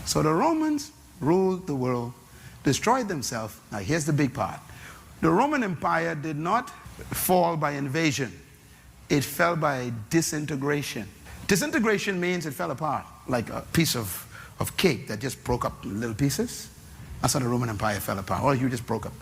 So the Romans ruled the world, destroyed themselves. Now here's the big part. The Roman Empire did not fall by invasion. It fell by disintegration. Disintegration means it fell apart, like a piece of cake that just broke up in little pieces. That's how the Roman Empire fell apart. All you just broke up.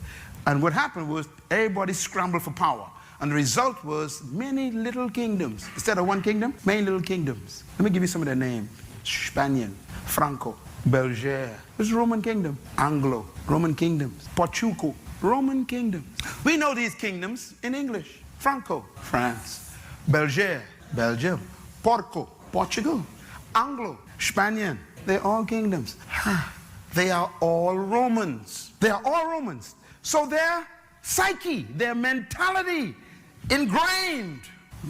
And what happened was everybody scrambled for power. And the result was many little kingdoms. Instead of one kingdom, many little kingdoms. Let me give you some of their names. Spaniard, Franco, Belgier. This Roman kingdom. Anglo, Roman kingdoms. Portugal, Roman kingdoms. We know these kingdoms in English. Franco, France. Belgier, Belgium. Porco, Portugal. Anglo, Spaniard. They're all kingdoms. They are all Romans. They are all Romans. So their psyche, their mentality, ingrained.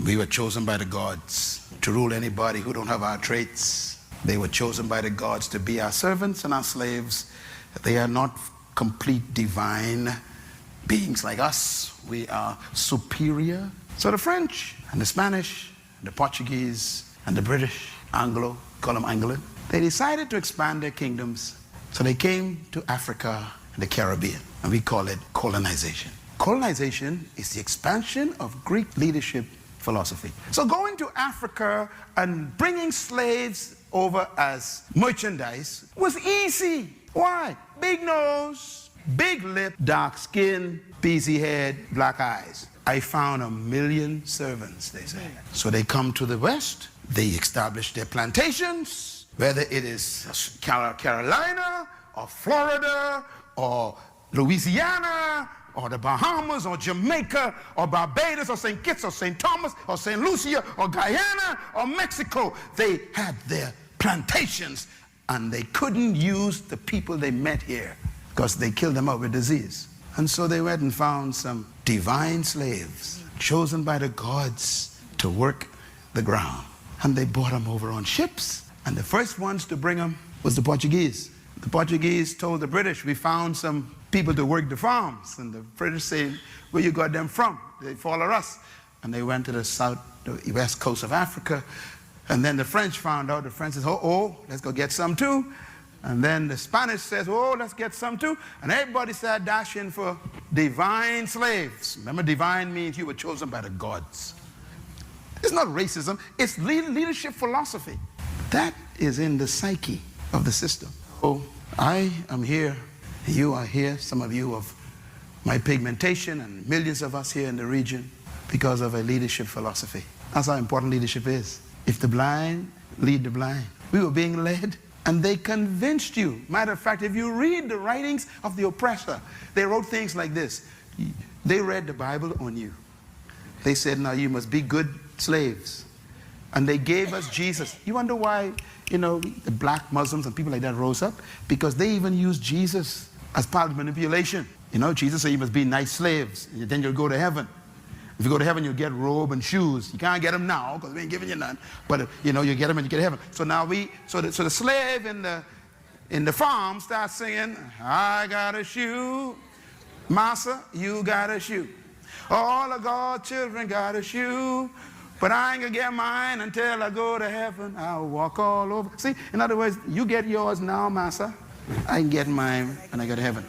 We were chosen by the gods to rule anybody who don't have our traits. They were chosen by the gods to be our servants and our slaves. They are not complete divine beings like us. We are superior. So the French and the Spanish, and the Portuguese and the British, Anglo, call them Anglican, they decided to expand their kingdoms. So they came to Africa and the Caribbean, and we call it colonization. Colonization is the expansion of Greek leadership philosophy. So going to Africa and bringing slaves over as merchandise was easy. Why? Big nose, big lip, dark skin, beezy head, black eyes. I found 1 million servants, they say. So they come to the West, they establish their plantations, whether it is Carolina or Florida or Louisiana or the Bahamas or Jamaica or Barbados or St. Kitts or St. Thomas or St. Lucia or Guyana or Mexico. They had their plantations and they couldn't use the people they met here because they killed them out with disease. And so they went and found some divine slaves chosen by the gods to work the ground. And they brought them over on ships. And the first ones to bring them was the Portuguese. The Portuguese told the British, we found some people to work the farms. And the British said, where you got them from? They follow us. And they went to the west coast of Africa. And then the French found out. The French said, oh, let's go get some too. And then the Spanish says, oh, let's get some too. And everybody started dashing for divine slaves. Remember, divine means you were chosen by the gods. It's not racism. It's leadership philosophy. That is in the psyche of the system. So I am here, you are here, some of you of my pigmentation, and millions of us here in the region because of a leadership philosophy. That's how important leadership is. If the blind lead the blind. We were being led and they convinced you. Matter of fact, if you read the writings of the oppressor, they wrote things like this. They read the Bible on you. They said, now you must be good slaves. And they gave us Jesus. You wonder why, you know, the black Muslims and people like that rose up? Because they even used Jesus as part of manipulation. You know, Jesus said you must be nice slaves, then you'll go to heaven. If you go to heaven, you'll get robe and shoes. You can't get them now because we ain't giving you none. But you know, you get them and you get to heaven. So now so the slave in the farm starts singing, I got a shoe, massa, you got a shoe. All of God's children got a shoe. But I ain't gonna get mine until I go to heaven. I'll walk all over. See, in other words, you get yours now, massa. I can get mine when I go to heaven.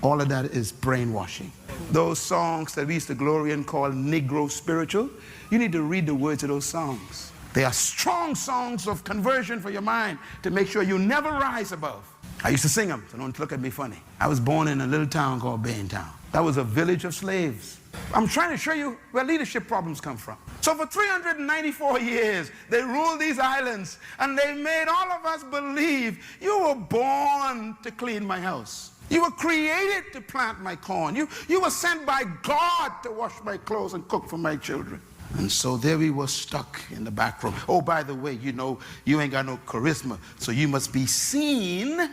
All of that is brainwashing. Those songs that we used to glory in called Negro spiritual, you need to read the words of those songs. They are strong songs of conversion for your mind to make sure you never rise above. I used to sing them, so don't look at me funny. I was born in a little town called Baintown. That was a village of slaves. I'm trying to show you where leadership problems come from. So for 394 years, they ruled these islands, and they made all of us believe you were born to clean my house. You were created to plant my corn. You were sent by God to wash my clothes and cook for my children. And so there we were stuck in the back room. Oh, by the way, you know, you ain't got no charisma, so you must be seen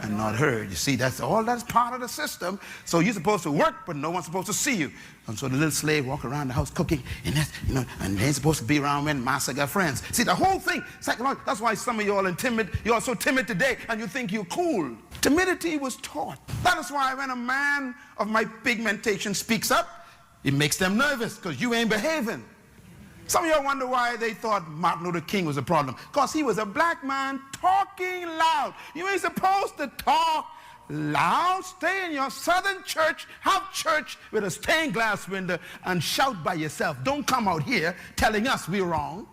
and not heard. You see, that's part of the system. So you're supposed to work, but no one's supposed to see you. And so the little slave walk around the house cooking, and that's, you know, and they ain't supposed to be around when master got friends. See, the whole thing, psychological. That's why some of you all are timid. You're so timid today, and you think you're cool. Timidity was taught. That is why when a man of my pigmentation speaks up, it makes them nervous because you ain't behaving. Some of y'all wonder why they thought Martin Luther King was a problem. Because he was a black man talking loud. You ain't supposed to talk loud. Stay in your southern church, have church with a stained glass window, and shout by yourself. Don't come out here telling us we're wrong.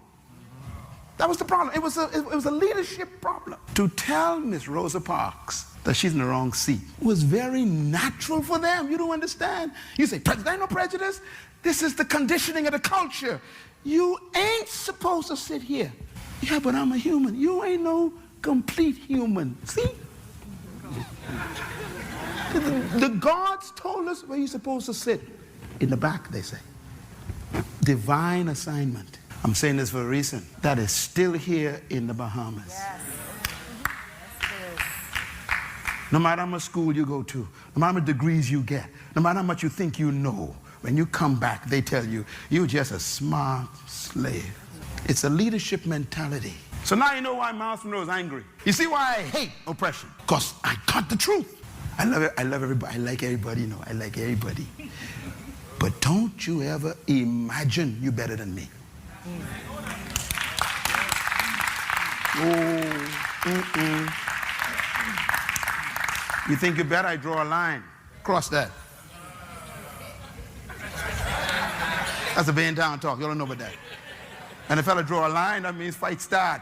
That was the problem. It was a leadership problem. To tell Miss Rosa Parks that she's in the wrong seat was very natural for them. You don't understand. You say, there ain't no prejudice. This is the conditioning of the culture. You ain't supposed to sit here. Yeah, but I'm a human. You ain't no complete human. See? The gods told us where you're supposed to sit. In the back, they say. Divine assignment. I'm saying this for a reason. That is still here in the Bahamas. Yes. No matter how much school you go to, no matter how many degrees you get, no matter how much you think you know, when you come back, they tell you, you're just a smart slave. It's a leadership mentality. So now you know why Miles Monroe is angry. You see why I hate oppression? Because I got the truth. I love it. I love everybody. I like everybody, you know. I like everybody. But don't you ever imagine you're better than me. You think you're better? I draw a line. Cross that. That's a Van Town talk. You don't know about that. And if a fella draw a line, that means fight start.